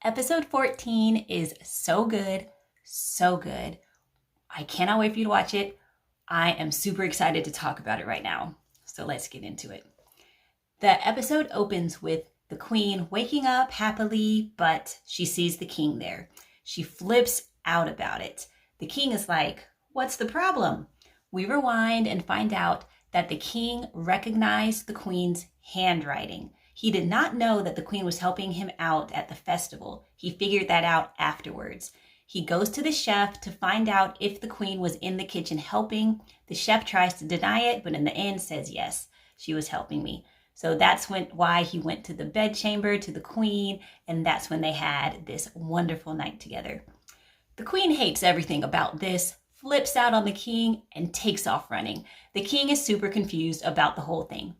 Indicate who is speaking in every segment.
Speaker 1: Episode 14 is so good, so good. I cannot wait for you to watch it. I am super excited to talk about it right now. So let's get into it. The episode opens with the queen waking up happily, but she sees the king there. She flips out about it. The king is like, "What's the problem?" We rewind and find out that the king recognized the queen's handwriting. He did not know that the queen was helping him out at the festival. He figured that out afterwards. He goes to the chef to find out if the queen was in the kitchen helping. The chef tries to deny it, but in the end says, yes, she was helping me. So that's why he went to the bedchamber to the queen, and that's when they had this wonderful night together. The queen hates everything about this, flips out on the king, and takes off running. The king is super confused about the whole thing.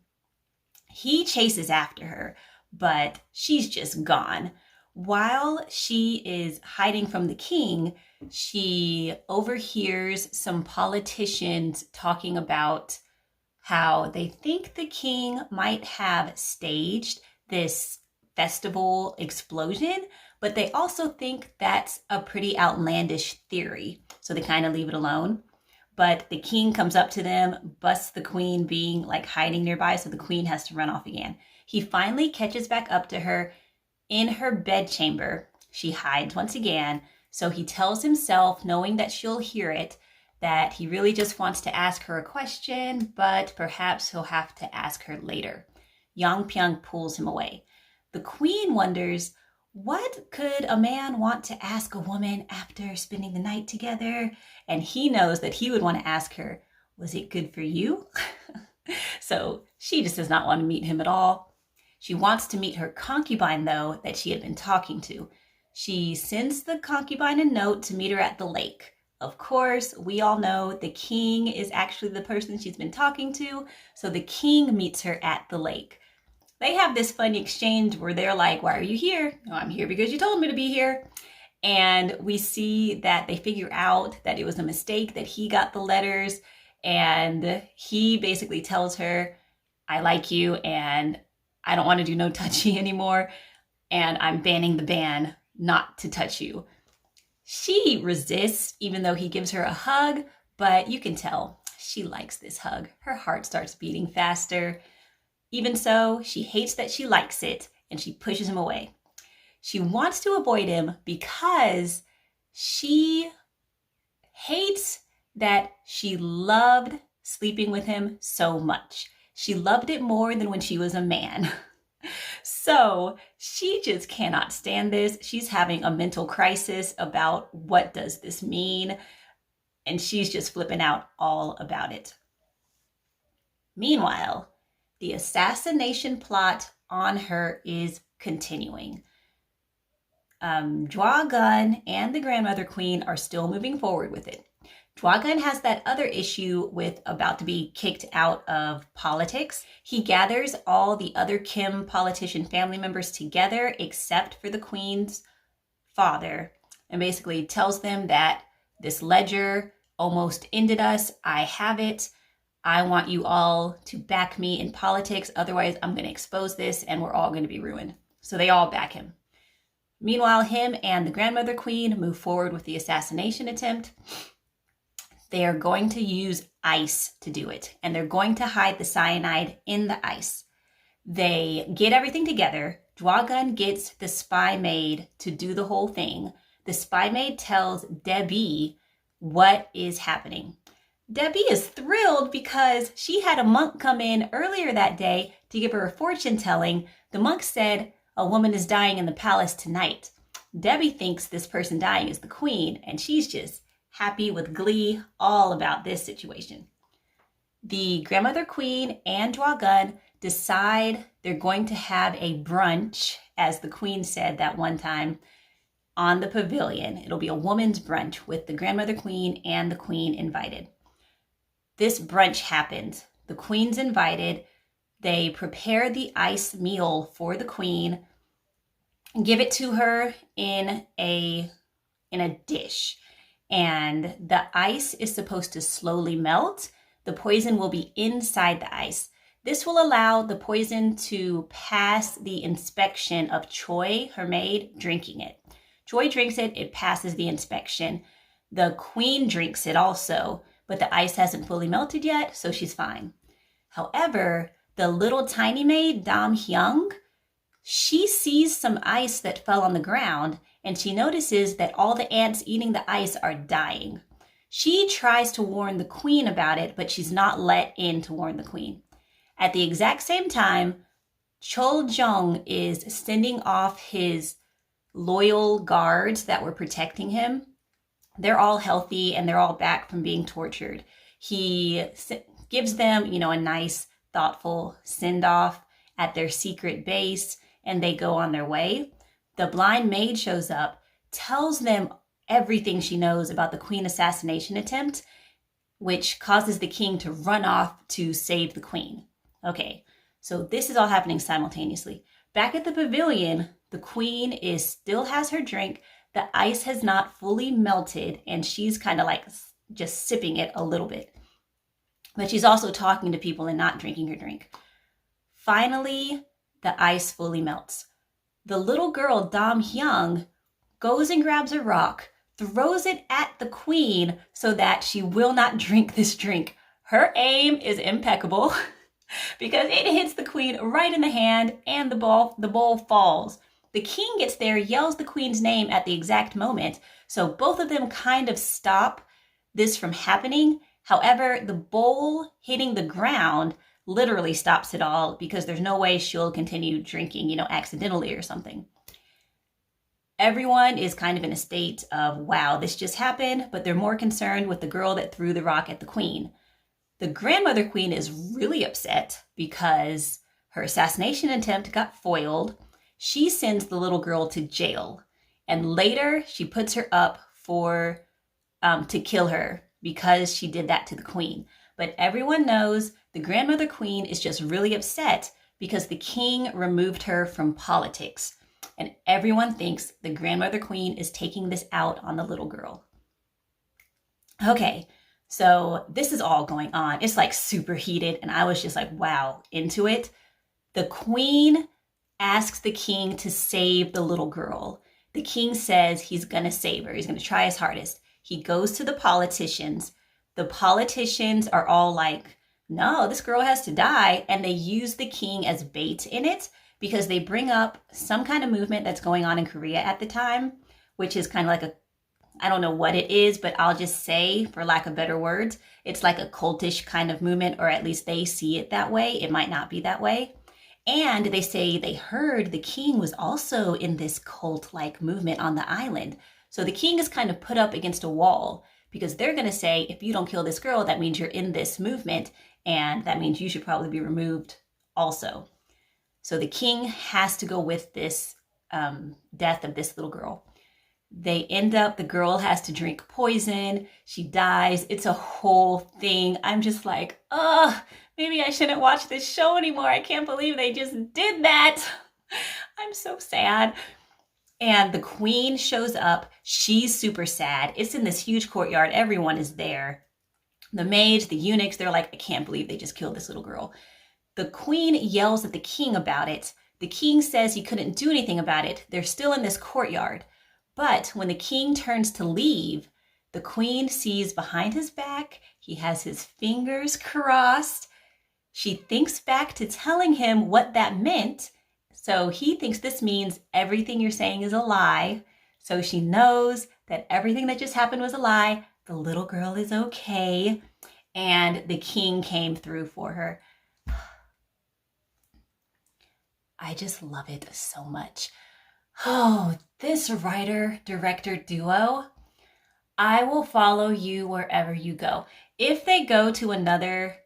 Speaker 1: He chases after her, but she's just gone. While she is hiding from the king, she overhears some politicians talking about how they think the king might have staged this festival explosion, but they also think that's a pretty outlandish theory. So they kind of leave it alone. But the king comes up to them, busts the queen being like hiding nearby, so the queen has to run off again. He finally catches back up to her in her bedchamber. She hides once again, so he tells himself, knowing that she'll hear it, that he really just wants to ask her a question, but perhaps he'll have to ask her later. Yang Pyong pulls him away. The queen wonders, what could a man want to ask a woman after spending the night together? And he knows that he would want to ask her, was it good for you? So she just does not want to meet him at all. She wants to meet her concubine, though, that she had been talking to. She sends the concubine a note to meet her at the lake. Of course, we all know the king is actually the person she's been talking to, so the king meets her at the lake. They have this funny exchange where they're like, why are you here? No, I'm here because you told me to be here. And we see that they figure out that it was a mistake, that he got the letters, and he basically tells her, I like you and I don't want to do no touchy anymore, and I'm banning the ban not to touch you. She resists, even though he gives her a hug, but you can tell she likes this hug. Her heart starts beating faster. Even so, she hates that she likes it, and she pushes him away. She wants to avoid him because she hates that she loved sleeping with him so much. She loved it more than when she was a man. So she just cannot stand this. She's having a mental crisis about what does this mean, and she's just flipping out all about it. Meanwhile, the assassination plot on her is continuing. Gye-ok and the grandmother queen are still moving forward with it. Gye-ok has that other issue with about to be kicked out of politics. He gathers all the other Kim politician family members together except for the queen's father, and basically tells them that this ledger almost ended us. I have it. I want you all to back me in politics. Otherwise, I'm going to expose this and we're all going to be ruined. So they all back him. Meanwhile, him and the grandmother queen move forward with the assassination attempt. They are going to use ice to do it, and they're going to hide the cyanide in the ice. They get everything together. Gye-ok gets the spy maid to do the whole thing. The spy maid tells Debbie what is happening. Debbie is thrilled because she had a monk come in earlier that day to give her a fortune telling. The monk said, a woman is dying in the palace tonight. Debbie thinks this person dying is the queen, and she's just happy with glee all about this situation. The grandmother queen and Gye-ok decide they're going to have a brunch, as the queen said that one time, on the pavilion. It'll be a woman's brunch with the grandmother queen and the queen invited. This brunch happens. The queen's invited. They prepare the ice meal for the queen and give it to her in a dish. And the ice is supposed to slowly melt. The poison will be inside the ice. This will allow the poison to pass the inspection of Choi, her maid, drinking it. Choi drinks it, it passes the inspection. The queen drinks it also, but the ice hasn't fully melted yet, so she's fine. However, the little tiny maid, Dam Hyung, she sees some ice that fell on the ground, and she notices that all the ants eating the ice are dying. She tries to warn the queen about it, but she's not let in to warn the queen. At the exact same time, Chol Jong is sending off his loyal guards that were protecting him. They're all healthy and they're all back from being tortured. He gives them, a nice, thoughtful send-off at their secret base, and they go on their way. The blind maid shows up, tells them everything she knows about the queen assassination attempt, which causes the king to run off to save the queen. Okay, so this is all happening simultaneously. Back at the pavilion, the queen still has her drink. The ice has not fully melted, and she's kind of like just sipping it a little bit. But she's also talking to people and not drinking her drink. Finally, the ice fully melts. The little girl, Dam Hyung, goes and grabs a rock, throws it at the queen so that she will not drink this drink. Her aim is impeccable because it hits the queen right in the hand and the bowl falls. The king gets there, yells the queen's name at the exact moment, so both of them kind of stop this from happening. However, the bowl hitting the ground literally stops it all because there's no way she'll continue drinking, accidentally or something. Everyone is kind of in a state of, wow, this just happened, but they're more concerned with the girl that threw the rock at the queen. The grandmother queen is really upset because her assassination attempt got foiled. She sends the little girl to jail, and later she puts her up to kill her because she did that to the queen. But everyone knows the grandmother queen is just really upset because the king removed her from politics. And everyone thinks the grandmother queen is taking this out on the little girl. Okay, so this is all going on. It's like super heated, and I was just like, wow, into it. The queen asks the king to save the little girl. The king says he's going to save her. He's going to try his hardest. He goes to the politicians. The politicians are all like, no, this girl has to die. And they use the king as bait in it because they bring up some kind of movement that's going on in Korea at the time, which is kind of like I don't know what it is, but I'll just say, for lack of better words, it's like a cultish kind of movement, or at least they see it that way. It might not be that way. And they say they heard the king was also in this cult-like movement on the island. So the king is kind of put up against a wall because they're going to say, if you don't kill this girl, that means you're in this movement, and that means you should probably be removed also. So the king has to go with this death of this little girl. They end up, the girl has to drink poison. She dies. It's a whole thing. I'm just like, maybe I shouldn't watch this show anymore. I can't believe they just did that. I'm so sad. And the queen shows up. She's super sad. It's in this huge courtyard. Everyone is there. The maids, the eunuchs, they're like, I can't believe they just killed this little girl. The queen yells at the king about it. The king says he couldn't do anything about it. They're still in this courtyard. But when the king turns to leave, the queen sees behind his back, he has his fingers crossed. She thinks back to telling him what that meant. So he thinks this means everything you're saying is a lie. So she knows that everything that just happened was a lie. The little girl is okay. And the king came through for her. I just love it so much. Oh, this writer-director duo, I will follow you wherever you go. If they go to another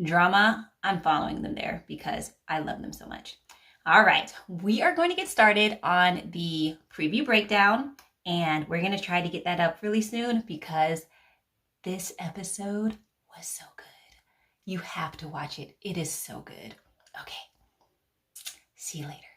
Speaker 1: drama, I'm following them there because I love them so much. All right, we are going to get started on the preview breakdown, and we're going to try to get that up really soon because this episode was so good. You have to watch it. It is so good. Okay, see you later.